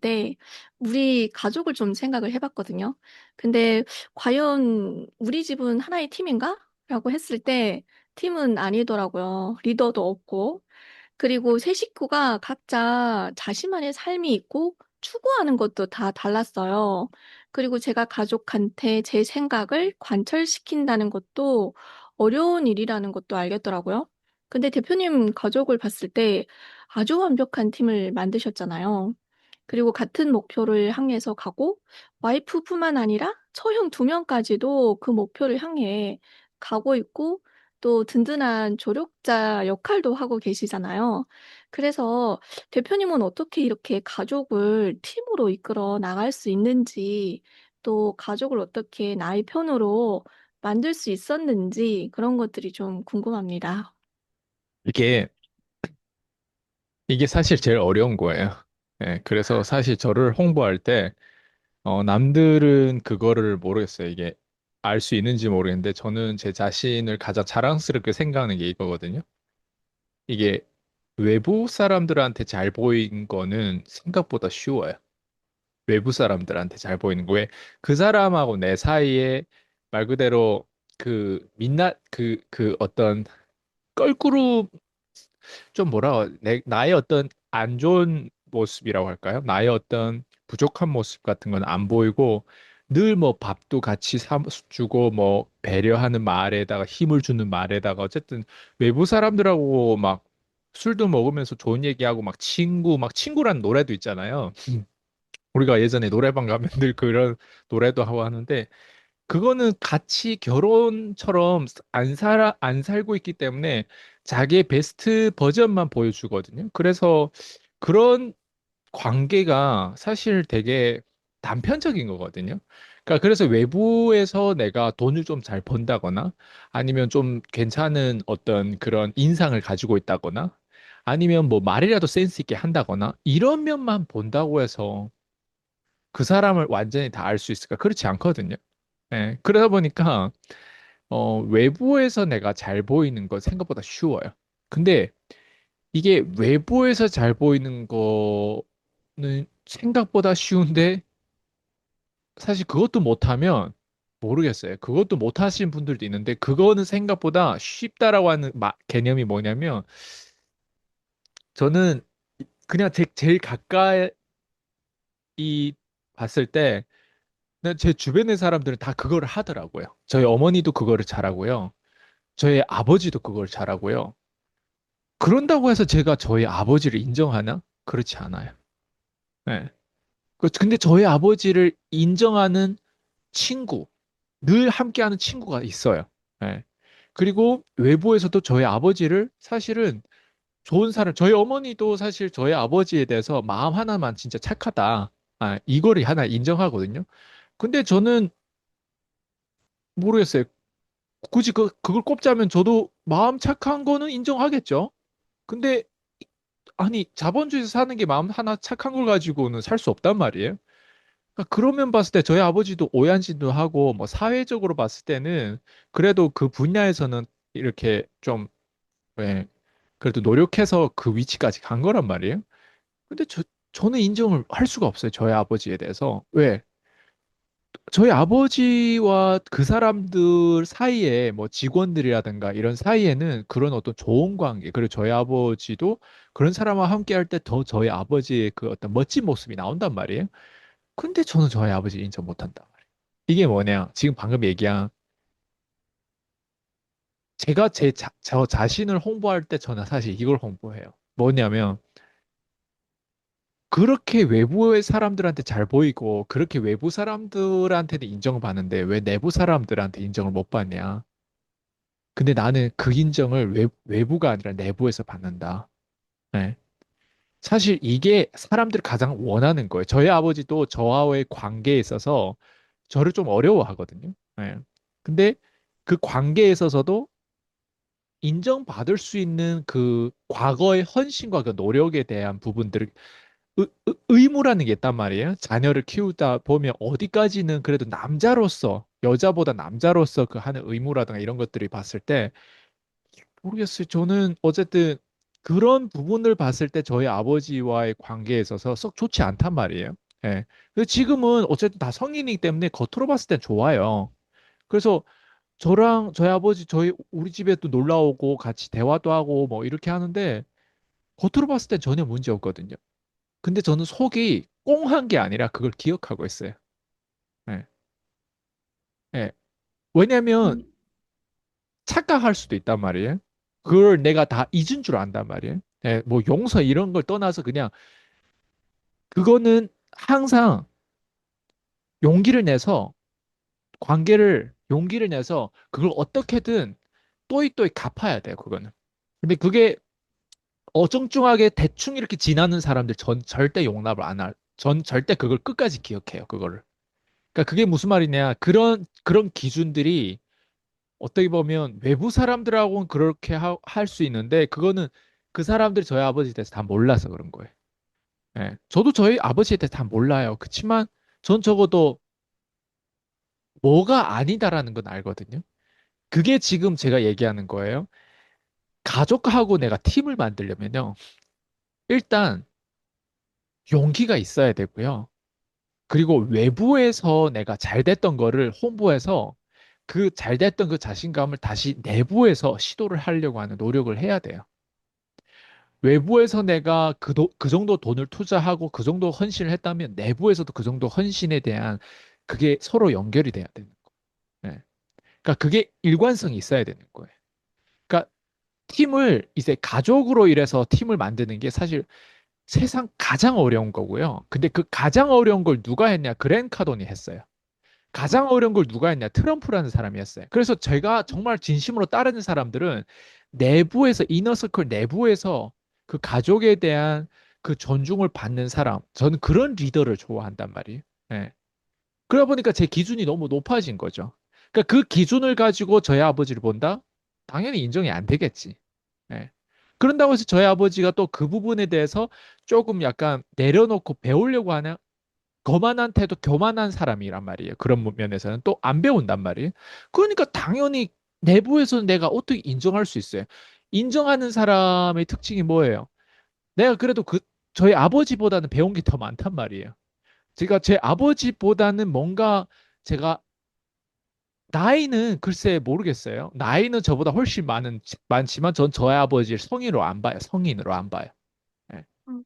때 우리 가족을 좀 생각을 해봤거든요. 근데 과연 우리 집은 하나의 팀인가? 라고 했을 때 팀은 아니더라고요. 리더도 없고. 그리고 세 식구가 각자 자신만의 삶이 있고 추구하는 것도 다 달랐어요. 그리고 제가 가족한테 제 생각을 관철시킨다는 것도 어려운 일이라는 것도 알겠더라고요. 근데 대표님 가족을 봤을 때 아주 완벽한 팀을 만드셨잖아요. 그리고 같은 목표를 향해서 가고 와이프뿐만 아니라 처형 두 명까지도 그 목표를 향해 가고 있고 또 든든한 조력자 역할도 하고 계시잖아요. 그래서 대표님은 어떻게 이렇게 가족을 팀으로 이끌어 나갈 수 있는지 또 가족을 어떻게 나의 편으로 만들 수 있었는지 그런 것들이 좀 궁금합니다. 이게, 이게 사실 제일 어려운 거예요. 예, 그래서 사실 저를 홍보할 때, 남들은 그거를 모르겠어요. 이게 알 수 있는지 모르겠는데, 저는 제 자신을 가장 자랑스럽게 생각하는 게 이거거든요. 이게 외부 사람들한테 잘 보이는 거는 생각보다 쉬워요. 외부 사람들한테 잘 보이는 거. 왜 그 사람하고 내 사이에 말 그대로 그 어떤 껄끄러움 좀 나의 어떤 안 좋은 모습이라고 할까요? 나의 어떤 부족한 모습 같은 건 안 보이고 늘 뭐 밥도 같이 주고 뭐 배려하는 말에다가 힘을 주는 말에다가 어쨌든 외부 사람들하고 막 술도 먹으면서 좋은 얘기하고 막 친구란 노래도 있잖아요. 우리가 예전에 노래방 가면 늘 그런 노래도 하고 하는데 그거는 같이 결혼처럼 안 살고 있기 때문에 자기의 베스트 버전만 보여주거든요. 그래서 그런 관계가 사실 되게 단편적인 거거든요. 그러니까 그래서 외부에서 내가 돈을 좀 잘 번다거나 아니면 좀 괜찮은 어떤 그런 인상을 가지고 있다거나 아니면 뭐 말이라도 센스 있게 한다거나 이런 면만 본다고 해서 그 사람을 완전히 다 알 수 있을까? 그렇지 않거든요. 예, 그러다 보니까 외부에서 내가 잘 보이는 건 생각보다 쉬워요. 근데 이게 외부에서 잘 보이는 거는 생각보다 쉬운데 사실 그것도 못하면 모르겠어요. 그것도 못하신 분들도 있는데 그거는 생각보다 쉽다라고 하는 개념이 뭐냐면 저는 그냥 제일 가까이 봤을 때 제 주변의 사람들은 다 그거를 하더라고요. 저희 어머니도 그거를 잘하고요. 저희 아버지도 그걸 잘하고요. 그런다고 해서 제가 저희 아버지를 인정하나? 그렇지 않아요. 네. 근데 저희 아버지를 인정하는 친구, 늘 함께하는 친구가 있어요. 네. 그리고 외부에서도 저희 아버지를 사실은 좋은 사람, 저희 어머니도 사실 저희 아버지에 대해서 마음 하나만 진짜 착하다. 이거를 하나 인정하거든요. 근데 저는 모르겠어요. 굳이 그걸 꼽자면 저도 마음 착한 거는 인정하겠죠. 근데 아니, 자본주의에서 사는 게 마음 하나 착한 걸 가지고는 살 수 없단 말이에요. 그러니까 그러면 봤을 때 저희 아버지도 오ян진도 하고 뭐 사회적으로 봤을 때는 그래도 그 분야에서는 이렇게 좀 예, 그래도 노력해서 그 위치까지 간 거란 말이에요. 근데 저는 인정을 할 수가 없어요. 저희 아버지에 대해서. 왜? 저희 아버지와 그 사람들 사이에 뭐 직원들이라든가 이런 사이에는 그런 어떤 좋은 관계, 그리고 저희 아버지도 그런 사람과 함께 할 때 더 저희 아버지의 그 어떤 멋진 모습이 나온단 말이에요. 근데 저는 저희 아버지 인정 못한단 말이에요. 이게 뭐냐? 지금 방금 얘기한 제가 저 자신을 홍보할 때 저는 사실 이걸 홍보해요. 뭐냐면 그렇게 외부의 사람들한테 잘 보이고 그렇게 외부 사람들한테는 인정받는데 왜 내부 사람들한테 인정을 못 받냐? 근데 나는 그 인정을 외부가 아니라 내부에서 받는다. 네. 사실 이게 사람들이 가장 원하는 거예요. 저희 아버지도 저와의 관계에 있어서 저를 좀 어려워하거든요. 네. 근데 그 관계에 있어서도 인정받을 수 있는 그 과거의 헌신과 그 노력에 대한 부분들을 의무라는 게 있단 말이에요. 자녀를 키우다 보면 어디까지는 그래도 남자로서, 여자보다 남자로서 그 하는 의무라든가 이런 것들이 봤을 때 모르겠어요. 저는 어쨌든 그런 부분을 봤을 때 저희 아버지와의 관계에 있어서 썩 좋지 않단 말이에요. 예. 근데 지금은 어쨌든 다 성인이기 때문에 겉으로 봤을 땐 좋아요. 그래서 저랑 저희 아버지 저희 우리 집에 또 놀러 오고 같이 대화도 하고 뭐 이렇게 하는데 겉으로 봤을 땐 전혀 문제 없거든요. 근데 저는 속이 꽁한 게 아니라 그걸 기억하고 있어요. 예. 예. 왜냐면 음, 착각할 수도 있단 말이에요. 그걸 내가 다 잊은 줄 안단 말이에요. 예, 뭐 용서 이런 걸 떠나서 그냥 그거는 항상 용기를 내서 관계를 용기를 내서 그걸 어떻게든 또이또이 갚아야 돼요, 그거는. 근데 그게 어정쩡하게 대충 이렇게 지나는 사람들 전 절대 용납을 안 할. 전 절대 그걸 끝까지 기억해요, 그거를. 그러니까 그게 무슨 말이냐? 그런 기준들이 어떻게 보면 외부 사람들하고는 그렇게 할 수 있는데 그거는 그 사람들이 저희 아버지에 대해서 다 몰라서 그런 거예요. 예. 저도 저희 아버지에 대해서 다 몰라요. 그렇지만 전 적어도 뭐가 아니다라는 건 알거든요. 그게 지금 제가 얘기하는 거예요. 가족하고 내가 팀을 만들려면요. 일단 용기가 있어야 되고요. 그리고 외부에서 내가 잘 됐던 거를 홍보해서 그 잘 됐던 그 자신감을 다시 내부에서 시도를 하려고 하는 노력을 해야 돼요. 외부에서 내가 그 정도 돈을 투자하고 그 정도 헌신을 했다면 내부에서도 그 정도 헌신에 대한 그게 서로 연결이 돼야 되는 거예요. 네. 그러니까 그게 일관성이 있어야 되는 거예요. 그러니까 팀을 이제 가족으로 일해서 팀을 만드는 게 사실 세상 가장 어려운 거고요. 근데 그 가장 어려운 걸 누가 했냐? 그랜 카돈이 했어요. 가장 어려운 걸 누가 했냐? 트럼프라는 사람이 했어요. 그래서 제가 정말 진심으로 따르는 사람들은 내부에서, 이너서클 내부에서 그 가족에 대한 그 존중을 받는 사람, 저는 그런 리더를 좋아한단 말이에요. 예. 그러다 보니까 제 기준이 너무 높아진 거죠. 그러니까 그 기준을 가지고 저희 아버지를 본다? 당연히 인정이 안 되겠지. 예. 그런다고 해서 저희 아버지가 또 그 부분에 대해서 조금 약간 내려놓고 배우려고 하는 거만한 태도, 교만한 사람이란 말이에요. 그런 면에서는 또 안 배운단 말이에요. 그러니까 당연히 내부에서는 내가 어떻게 인정할 수 있어요? 인정하는 사람의 특징이 뭐예요? 내가 그래도 저희 아버지보다는 배운 게 더 많단 말이에요. 제가 제 아버지보다는 뭔가 제가 나이는 글쎄 모르겠어요. 나이는 저보다 훨씬 많지만 전 저희 아버지를 성인으로 안 봐요. 성인으로 안 봐요. 예. 음,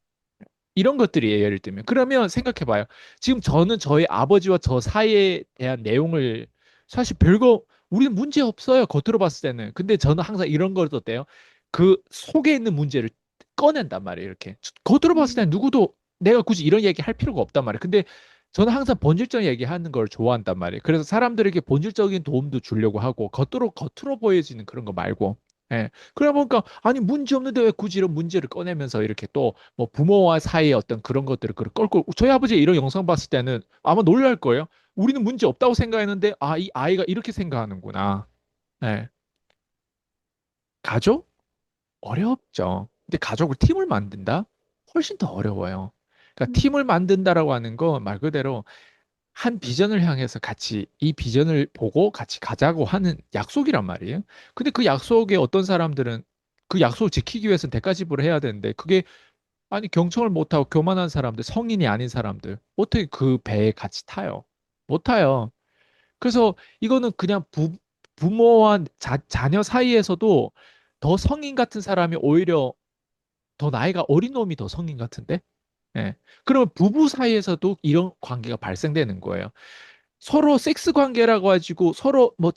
이런 것들이에요, 예를 들면. 그러면 생각해봐요. 지금 저는 저희 아버지와 저 사이에 대한 내용을 사실 별거, 우리는 문제 없어요. 겉으로 봤을 때는. 근데 저는 항상 이런 걸 어때요? 그 속에 있는 문제를 꺼낸단 말이에요, 이렇게. 겉으로 봤을 때는 음, 누구도 내가 굳이 이런 얘기 할 필요가 없단 말이에요. 근데 저는 항상 본질적인 얘기하는 걸 좋아한단 말이에요. 그래서 사람들에게 본질적인 도움도 주려고 하고, 겉으로 보여지는 그런 거 말고. 예. 그러다 보니까, 아니, 문제 없는데 왜 굳이 이런 문제를 꺼내면서 이렇게 또 뭐 부모와 사이의 어떤 그런 것들을 껄껄 저희 아버지 이런 영상 봤을 때는 아마 놀랄 거예요. 우리는 문제 없다고 생각했는데 아, 이 아이가 이렇게 생각하는구나. 네. 가족 어렵죠. 근데 가족을 팀을 만든다? 훨씬 더 어려워요. 그러니까 음, 팀을 만든다라고 하는 건 말 그대로 한 비전을 향해서 같이 이 비전을 보고 같이 가자고 하는 약속이란 말이에요. 근데 그 약속에 어떤 사람들은 그 약속을 지키기 위해서는 대가 지불을 해야 되는데 그게 아니, 경청을 못하고 교만한 사람들, 성인이 아닌 사람들, 어떻게 그 배에 같이 타요? 못 타요. 그래서 이거는 그냥 부모와 자녀 사이에서도 더 성인 같은 사람이 오히려 더 나이가 어린 놈이 더 성인 같은데? 예. 그러면 부부 사이에서도 이런 관계가 발생되는 거예요. 서로 섹스 관계라 가지고 서로 뭐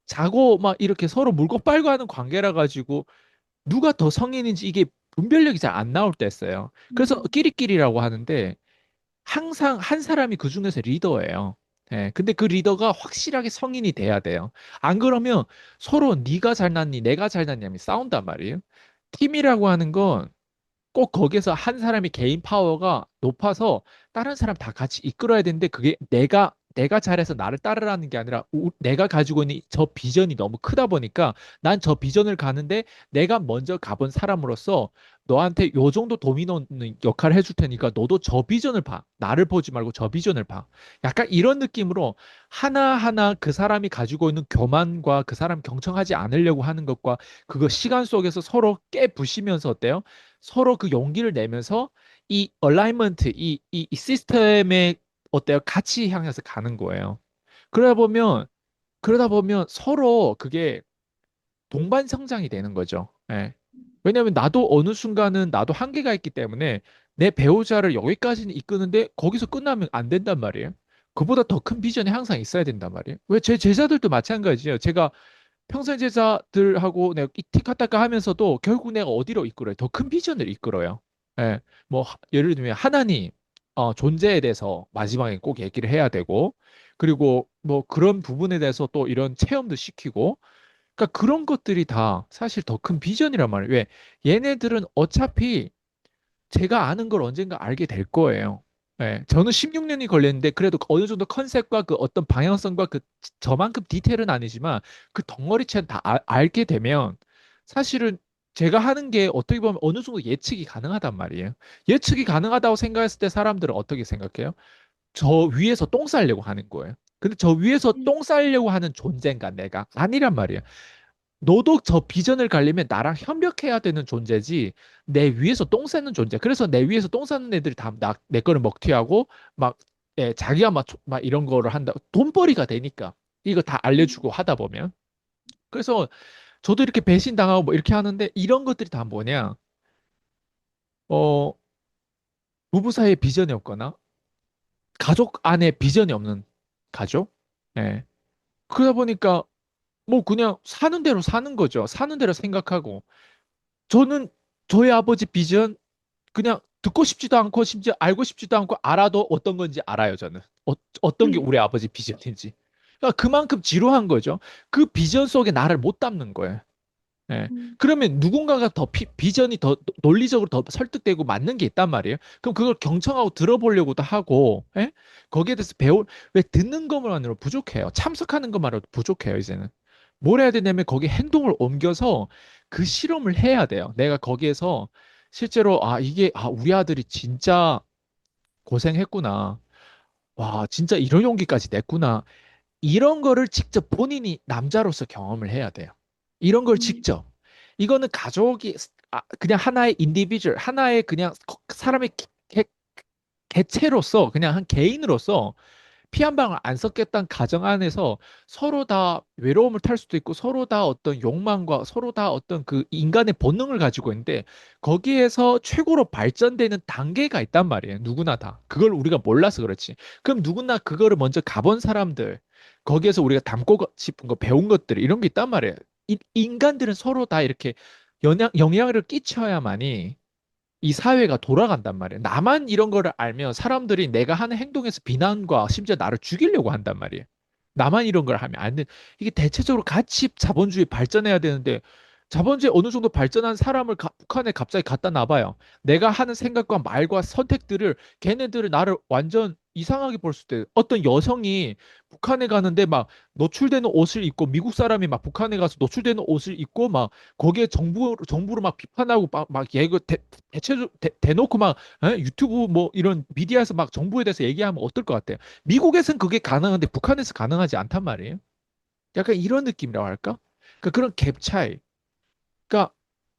자고 막 이렇게 서로 물고 빨고 하는 관계라 가지고 누가 더 성인인지 이게 분별력이 잘 안 나올 때 있어요. 그래서 음, 끼리끼리라고 하는데 항상 한 사람이 그 중에서 리더예요. 예, 근데 그 리더가 확실하게 성인이 돼야 돼요. 안 그러면 서로 네가 잘났니, 내가 잘났냐면 싸운단 말이에요. 팀이라고 하는 건 꼭 거기서 한 사람이 개인 파워가 높아서 다른 사람 다 같이 이끌어야 되는데 그게 내가 잘해서 나를 따르라는 게 아니라 내가 가지고 있는 저 비전이 너무 크다 보니까 난 저 비전을 가는데 내가 먼저 가본 사람으로서 너한테 요 정도 도미노 역할을 해줄 테니까 너도 저 비전을 봐. 나를 보지 말고 저 비전을 봐. 약간 이런 느낌으로 하나하나 그 사람이 가지고 있는 교만과 그 사람 경청하지 않으려고 하는 것과 그거 시간 속에서 서로 깨부시면서 어때요? 서로 그 용기를 내면서 이 얼라이먼트, 이 시스템의 어때요? 같이 향해서 가는 거예요. 그러다 보면, 그러다 보면 서로 그게 동반 성장이 되는 거죠. 예. 왜냐하면 나도 어느 순간은 나도 한계가 있기 때문에 내 배우자를 여기까지는 이끄는데 거기서 끝나면 안 된단 말이에요. 그보다 더 큰 비전이 항상 있어야 된단 말이에요. 왜 제 제자들도 마찬가지예요. 제가 평생 제자들하고 내가 티카타카 하면서도 결국 내가 어디로 이끌어요? 더 큰 비전을 이끌어요. 예. 뭐 예를 들면 하나님 존재에 대해서 마지막에 꼭 얘기를 해야 되고 그리고 뭐 그런 부분에 대해서 또 이런 체험도 시키고 그러니까 그런 것들이 다 사실 더 큰 비전이란 말이에요. 왜? 얘네들은 어차피 제가 아는 걸 언젠가 알게 될 거예요. 예, 저는 16년이 걸렸는데 그래도 어느 정도 컨셉과 그 어떤 방향성과 그 저만큼 디테일은 아니지만 그 덩어리채는 다 알게 되면 사실은 제가 하는 게 어떻게 보면 어느 정도 예측이 가능하단 말이에요. 예측이 가능하다고 생각했을 때 사람들은 어떻게 생각해요? 저 위에서 똥 싸려고 하는 거예요. 근데 저 위에서 음, 똥 싸려고 하는 존재인가 내가 아니란 말이에요. 너도 저 비전을 가려면 나랑 협력해야 되는 존재지 내 위에서 똥 싸는 존재. 그래서 내 위에서 똥 싸는 애들이 다 내 거를 먹튀하고 막 예, 자기가 막 이런 거를 한다. 돈벌이가 되니까 이거 다 음, 알려주고 하다 보면. 그래서 저도 이렇게 배신당하고 뭐 이렇게 하는데 이런 것들이 다 뭐냐? 어, 부부 사이에 비전이 없거나 가족 안에 비전이 없는 가족. 예. 그러다 보니까 뭐 그냥 사는 대로 사는 거죠. 사는 대로 생각하고 저는 저희 아버지 비전 그냥 듣고 싶지도 않고 심지어 알고 싶지도 않고 알아도 어떤 건지 알아요, 저는. 어떤 게 음, 우리 아버지 비전인지. 그러니까 그만큼 지루한 거죠. 그 비전 속에 나를 못 담는 거예요. 예. 음, 그러면 누군가가 더 비전이 더 논리적으로 더 설득되고 맞는 게 있단 말이에요. 그럼 그걸 경청하고 들어보려고도 하고, 예? 거기에 대해서 왜 듣는 것만으로 부족해요. 참석하는 것만으로도 부족해요, 이제는. 뭘 해야 되냐면 거기 행동을 옮겨서 그 실험을 해야 돼요. 내가 거기에서 실제로, 우리 아들이 진짜 고생했구나. 와, 진짜 이런 용기까지 냈구나. 이런 거를 직접 본인이 남자로서 경험을 해야 돼요. 이런 걸 음, 직접. 이거는 가족이 그냥 하나의 인디비주얼, 하나의 그냥 사람의 개체로서 그냥 한 개인으로서 피 한 방울 안 섞였던 가정 안에서 서로 다 외로움을 탈 수도 있고 서로 다 어떤 욕망과 서로 다 어떤 그 인간의 본능을 가지고 있는데 거기에서 최고로 발전되는 단계가 있단 말이에요. 누구나 다. 그걸 우리가 몰라서 그렇지. 그럼 누구나 그거를 먼저 가본 사람들, 거기에서 우리가 담고 싶은 거, 배운 것들, 이런 게 있단 말이에요. 인간들은 서로 다 이렇게 영향을 끼쳐야만이 이 사회가 돌아간단 말이에요. 나만 이런 거를 알면 사람들이 내가 하는 행동에서 비난과 심지어 나를 죽이려고 한단 말이에요. 나만 이런 걸 하면 안 돼. 이게 대체적으로 같이 자본주의 발전해야 되는데 자본주의 어느 정도 발전한 사람을 북한에 갑자기 갖다 놔봐요. 내가 하는 생각과 말과 선택들을 걔네들을 나를 완전 이상하게 볼 수도 있어요. 어떤 여성이 북한에 가는데 막 노출되는 옷을 입고 미국 사람이 막 북한에 가서 노출되는 옷을 입고 막 거기에 정부를 막 비판하고 막 얘가 대놓고 막 유튜브 뭐 이런 미디어에서 막 정부에 대해서 얘기하면 어떨 것 같아요? 미국에선 그게 가능한데 북한에서 가능하지 않단 말이에요. 약간 이런 느낌이라고 할까? 그러니까 그런 갭 차이. 그러니까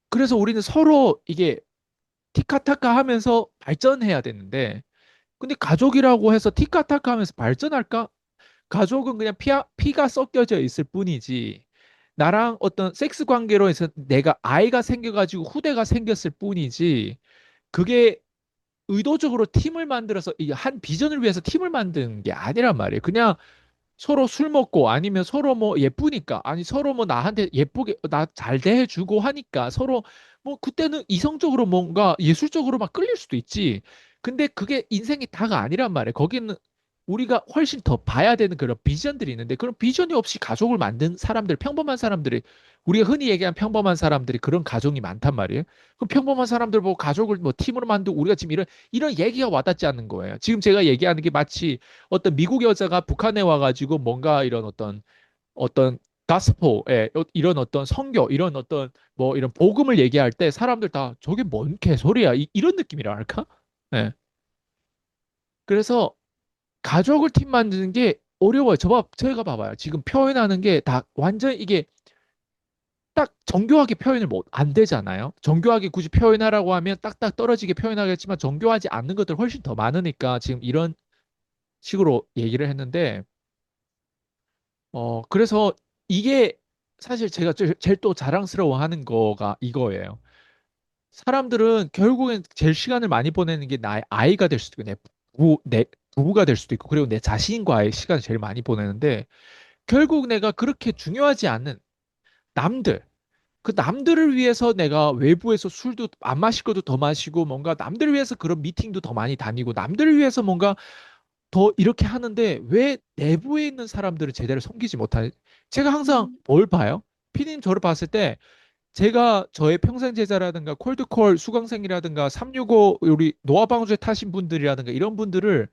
그래서 우리는 서로 이게 티카타카 하면서 발전해야 되는데 근데 가족이라고 해서 티카타카 하면서 발전할까? 가족은 그냥 피가 섞여져 있을 뿐이지. 나랑 어떤 섹스 관계로 해서 내가 아이가 생겨가지고 후대가 생겼을 뿐이지. 그게 의도적으로 팀을 만들어서 이 한 비전을 위해서 팀을 만드는 게 아니란 말이에요. 그냥 서로 술 먹고 아니면 서로 뭐 예쁘니까 아니 서로 뭐 나한테 예쁘게 나 잘 대해주고 하니까 서로 뭐 그때는 이성적으로 뭔가 예술적으로 막 끌릴 수도 있지. 근데 그게 인생이 다가 아니란 말이에요. 거기는 우리가 훨씬 더 봐야 되는 그런 비전들이 있는데 그런 비전이 없이 가족을 만든 사람들, 평범한 사람들이 우리가 흔히 얘기하는 평범한 사람들이 그런 가족이 많단 말이에요. 그럼 평범한 사람들 보고 가족을 뭐 팀으로 만들고 우리가 지금 이런 얘기가 와닿지 않는 거예요. 지금 제가 얘기하는 게 마치 어떤 미국 여자가 북한에 와가지고 뭔가 이런 어떤 가스포에 이런 어떤 성교 이런 어떤 뭐 이런 복음을 얘기할 때 사람들 다 저게 뭔 개소리야 이런 느낌이라 할까? 예. 그래서 가족을 팀 만드는 게 어려워요. 저희가 봐봐요. 지금 표현하는 게 다 완전 이게 딱 정교하게 표현을 못, 안 되잖아요. 정교하게 굳이 표현하라고 하면 딱딱 떨어지게 표현하겠지만 정교하지 않는 것들 훨씬 더 많으니까 지금 이런 식으로 얘기를 했는데, 그래서 이게 사실 제가 제일 또 자랑스러워하는 거가 이거예요. 사람들은 결국엔 제일 시간을 많이 보내는 게 나의 아이가 될 수도 있고, 내 부부가 될 수도 있고, 그리고 내 자신과의 시간을 제일 많이 보내는데, 결국 내가 그렇게 중요하지 않은 남들, 그 남들을 위해서 내가 외부에서 술도 안 마실 것도 더 마시고 뭔가 남들을 위해서 그런 미팅도 더 많이 다니고 남들을 위해서 뭔가 더 이렇게 하는데 왜 내부에 있는 사람들을 제대로 섬기지 못하는 제가 항상 음, 뭘 봐요? 피디님 저를 봤을 때 제가 저의 평생 제자라든가 콜드콜 수강생이라든가 365 우리 노아방주에 타신 분들이라든가 이런 분들을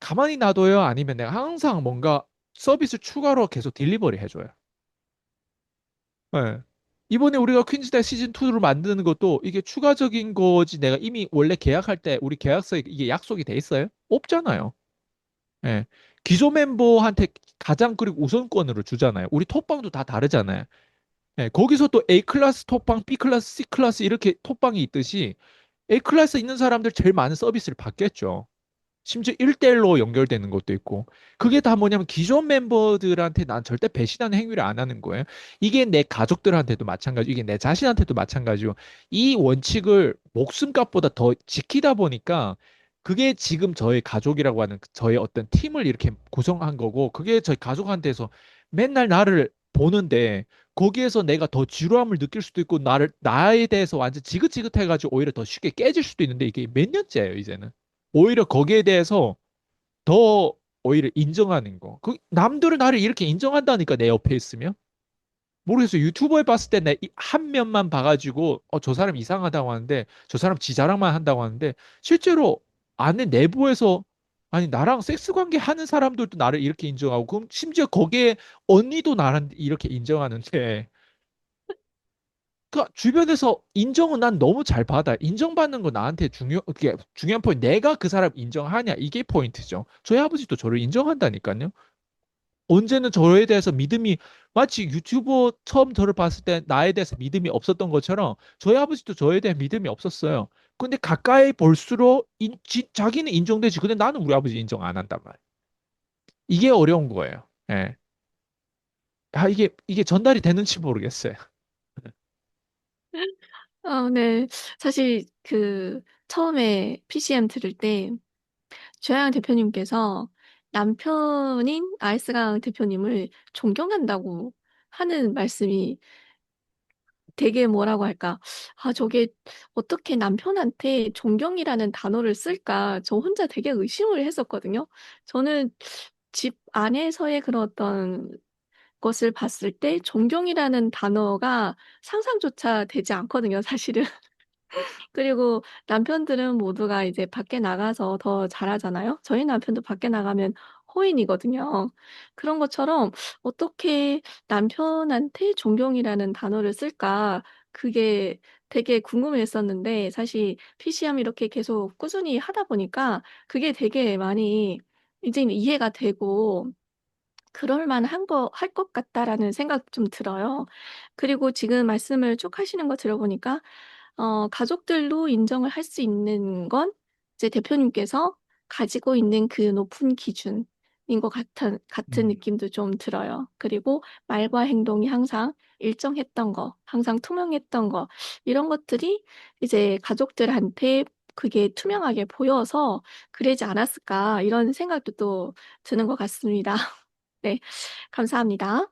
가만히 놔둬요? 아니면 내가 항상 뭔가 서비스 추가로 계속 딜리버리 해줘요? 네. 이번에 우리가 퀸즈대 시즌 2를 만드는 것도 이게 추가적인 거지 내가 이미 원래 계약할 때 우리 계약서에 이게 약속이 돼 있어요? 없잖아요. 예. 기존 멤버한테 가장 그리고 우선권으로 주잖아요. 우리 톡방도 다 다르잖아요. 예. 거기서 또 A 클래스 톡방, B 클래스, C 클래스 이렇게 톡방이 있듯이 A 클래스 있는 사람들 제일 많은 서비스를 받겠죠. 심지어 1대1로 연결되는 것도 있고. 그게 다 뭐냐면 기존 멤버들한테 난 절대 배신하는 행위를 안 하는 거예요. 이게 내 가족들한테도 마찬가지고, 이게 내 자신한테도 마찬가지고, 이 원칙을 목숨값보다 더 지키다 보니까 그게 지금 저의 가족이라고 하는 저의 어떤 팀을 이렇게 구성한 거고, 그게 저희 가족한테서 맨날 나를 보는데, 거기에서 내가 더 지루함을 느낄 수도 있고, 나에 대해서 완전 지긋지긋해가지고 오히려 더 쉽게 깨질 수도 있는데, 이게 몇 년째예요, 이제는. 오히려 거기에 대해서 더 오히려 인정하는 거. 그 남들은 나를 이렇게 인정한다니까 내 옆에 있으면. 모르겠어요. 유튜버에 봤을 때 내 한 면만 봐가지고 저 사람 이상하다고 하는데 저 사람 지 자랑만 한다고 하는데 실제로 안에 내부에서 아니 나랑 섹스 관계 하는 사람들도 나를 이렇게 인정하고 그럼 심지어 거기에 언니도 나를 이렇게 인정하는데 그 주변에서 인정은 난 너무 잘 받아. 인정받는 거 나한테 그게 중요한 포인트. 내가 그 사람 인정하냐 이게 포인트죠. 저희 아버지도 저를 인정한다니까요. 언제는 저에 대해서 믿음이 마치 유튜버 처음 저를 봤을 때 나에 대해서 믿음이 없었던 것처럼 저희 아버지도 저에 대한 믿음이 없었어요. 근데 가까이 볼수록 자기는 인정되지. 근데 나는 우리 아버지 인정 안 한단 말이에요. 이게 어려운 거예요. 예. 이게 전달이 되는지 모르겠어요. 네. 사실 처음에 PCM 들을 때 조양 대표님께서 남편인 아이스강 대표님을 존경한다고 하는 말씀이 되게 뭐라고 할까? 아, 저게 어떻게 남편한테 존경이라는 단어를 쓸까? 저 혼자 되게 의심을 했었거든요. 저는 집 안에서의 그런 어떤 것을 봤을 때 존경이라는 단어가 상상조차 되지 않거든요, 사실은. 그리고 남편들은 모두가 이제 밖에 나가서 더 잘하잖아요. 저희 남편도 밖에 나가면 호인이거든요. 그런 것처럼 어떻게 남편한테 존경이라는 단어를 쓸까? 그게 되게 궁금했었는데 사실 PCM 이렇게 계속 꾸준히 하다 보니까 그게 되게 많이 이제는 이해가 되고 그럴 만한 할 것 같다라는 생각 좀 들어요. 그리고 지금 말씀을 쭉 하시는 거 들어보니까 가족들로 인정을 할 수 있는 건 이제 대표님께서 가지고 있는 그 높은 기준인 것 같은 음. 느낌도 좀 들어요. 그리고 말과 행동이 항상 일정했던 거, 항상 투명했던 거, 이런 것들이 이제 가족들한테 그게 투명하게 보여서 그러지 않았을까, 이런 생각도 또 드는 것 같습니다. 네, 감사합니다.